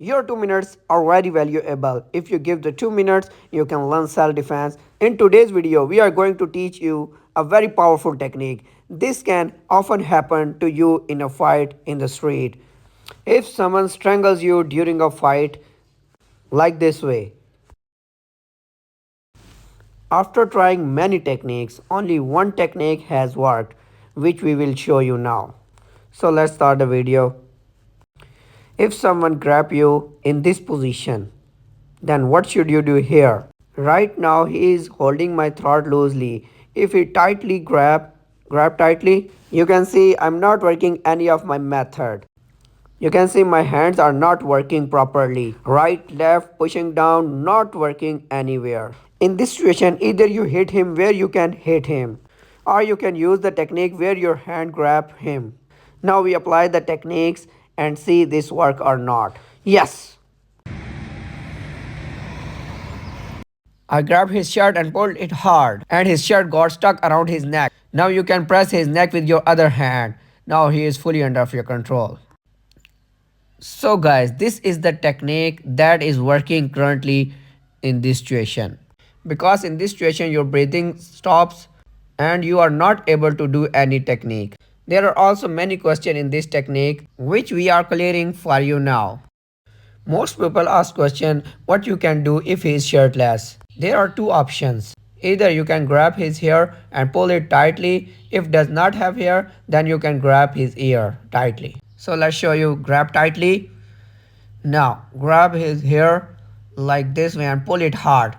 Your 2 minutes are very valuable. If you give the 2 minutes, you can learn self-defense. In today's video, we are going to teach you a very powerful technique. This can often happen to you in a fight in the street. If someone strangles you during a fight, like this way. After trying many techniques, only one technique has worked, which we will show you now. So let's start the video. If someone grab you in this position, then what should you do here? Right now he is holding my throat loosely. If he tightly grab tightly, you can see I'm not working any of my method. You can see my hands are not working properly. Right, left, pushing down, not working anywhere. In this situation, either you hit him where you can hit him, or you can use the technique where your hand grab him. Now we apply the techniques and see this work or not. Yes. I grabbed his shirt and pulled it hard, and his shirt got stuck around his neck. Now you can press his neck with your other hand. Now he is fully under your control. So guys, this is the technique that is working currently in this situation. Because in this situation your breathing stops and you are not able to do any technique. There are also many questions in this technique which we are clearing for you now. Most people ask question what you can do if he is shirtless. There are two options. Either you can grab his hair and pull it tightly. If does not have hair, then you can grab his ear tightly. So let's show you grab tightly. Now grab his hair like this way and pull it hard.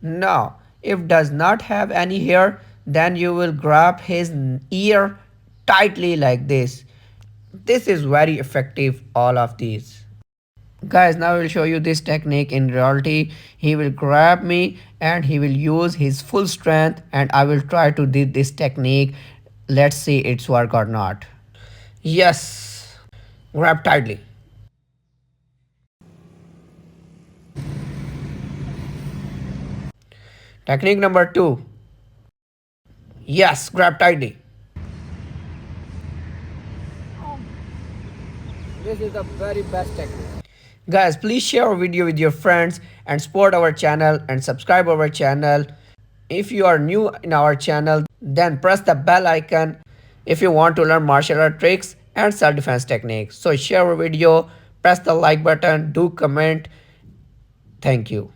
Now if does not have any hair, then you will grab his ear tightly like this. This is very effective, all of these. Guys, now I will show you this technique in reality. He will grab me and he will use his full strength and I will try to do this technique. Let's see it's work or not. Yes, grab tightly. Technique number 2. Yes, grab tightly. This is the very best technique. Guys, please share our video with your friends and support our channel and subscribe our channel. If you are new in our channel, then press the bell icon if you want to learn martial art tricks and self-defense techniques. So share our video, press the like button, do comment. Thank you.